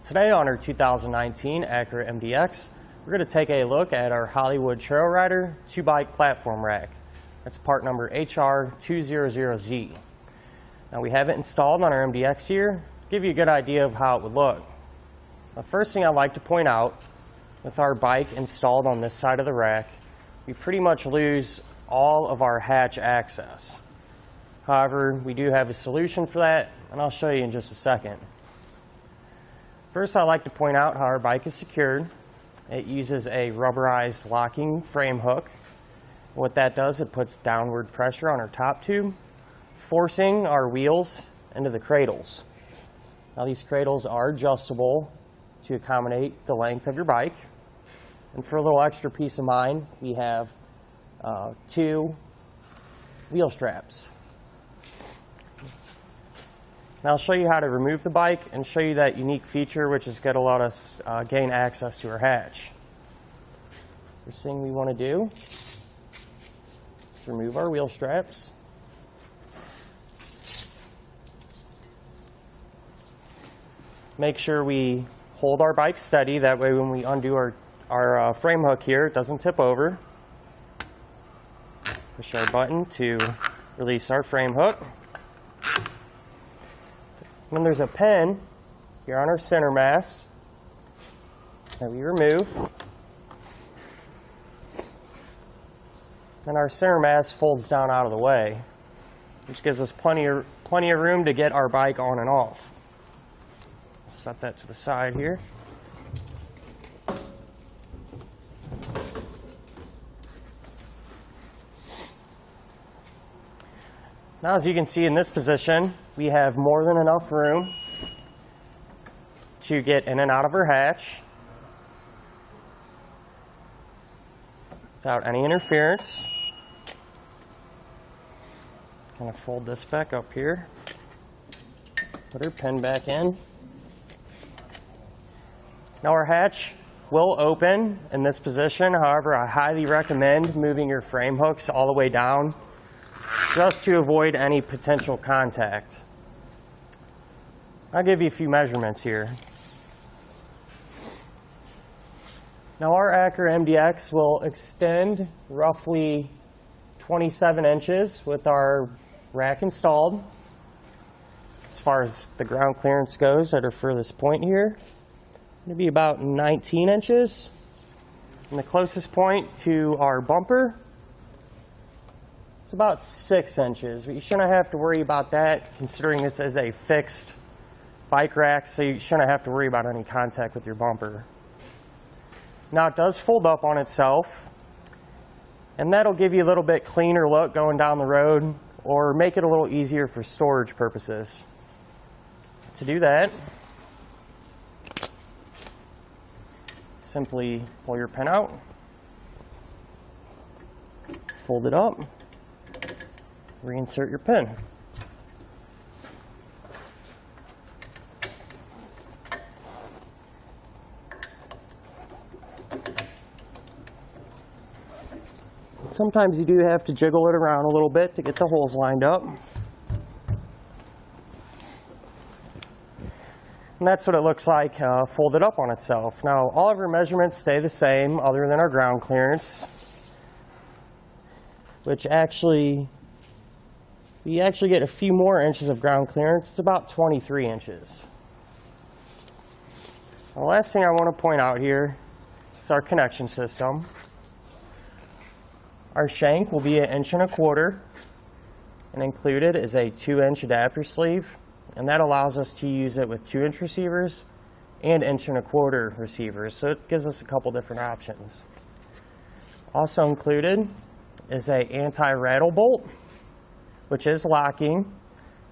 Today on our 2019 Acura MDX, we're going to take a look at our Hollywood Trail Rider 2-bike platform rack. That's part number HR200Z. Now we have it installed on our MDX here to give you a good idea of how it would look. The first thing I'd like to point out, with our bike installed on this side of the rack, we pretty much lose all of our hatch access. However, we do have a solution for that, and I'll show you in just a second. First, I'd like to point out how our bike is secured. It uses a rubberized locking frame hook. What that does, it puts downward pressure on our top tube, forcing our wheels into the cradles. Now, these cradles are adjustable to accommodate the length of your bike. And for a little extra peace of mind, we have 2 wheel straps. Now I'll show you how to remove the bike and show you that unique feature, which is going to let us gain access to our hatch. First thing we want to do is remove our wheel straps. Make sure we hold our bike steady, that way when we undo our frame hook here, it doesn't tip over. Push our button to release our frame hook. Then there's a pin here on our center mass that we remove. And our center mass folds down out of the way, which gives us plenty of room to get our bike on and off. Set that to the side here. Now, as you can see in this position, we have more than enough room to get in and out of our hatch without any interference. Kind of fold this back up here, put our pin back in. Now our hatch will open in this position. However, I highly recommend moving your frame hooks all the way down just to avoid any potential contact. I'll give you a few measurements here. Now our Acura MDX will extend roughly 27 inches with our rack installed. As far as the ground clearance goes at our furthest point here, it'll be about 19 inches. And the closest point to our bumper, it's about 6 inches, but you shouldn't have to worry about that considering this is a fixed bike rack, so you shouldn't have to worry about any contact with your bumper. Now it does fold up on itself, and that'll give you a little bit cleaner look going down the road or make it a little easier for storage purposes. To do that, simply pull your pin out, fold it up, reinsert your pin. Sometimes you do have to jiggle it around a little bit to get the holes lined up. And that's what it looks like folded up on itself. Now, all of our measurements stay the same other than our ground clearance, which we actually get a few more inches of ground clearance. It's about 23 inches. The last thing I want to point out here is our connection system. Our shank will be 1.25 inches, and included is a 2-inch adapter sleeve, and that allows us to use it with 2-inch receivers and 1.25 inch receivers, so it gives us a couple different options. Also included is a Anti-Rattle Bolt, which is locking,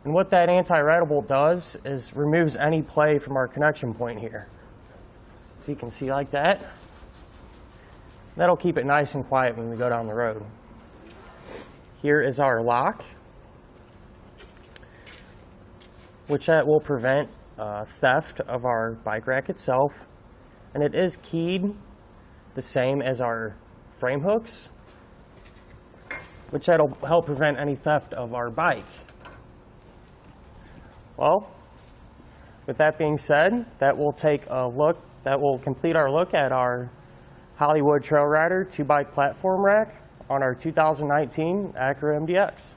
and what that Anti-Rattle Bolt does is removes any play from our connection point here. So you can see like that. That'll keep it nice and quiet when we go down the road. Here is our lock, which will prevent theft of our bike rack itself. And it is keyed the same as our frame hooks, which that'll help prevent any theft of our bike. Well, With that being said, that will complete our look at our Hollywood Trail Rider 2-bike platform rack on our 2019 Acura MDX.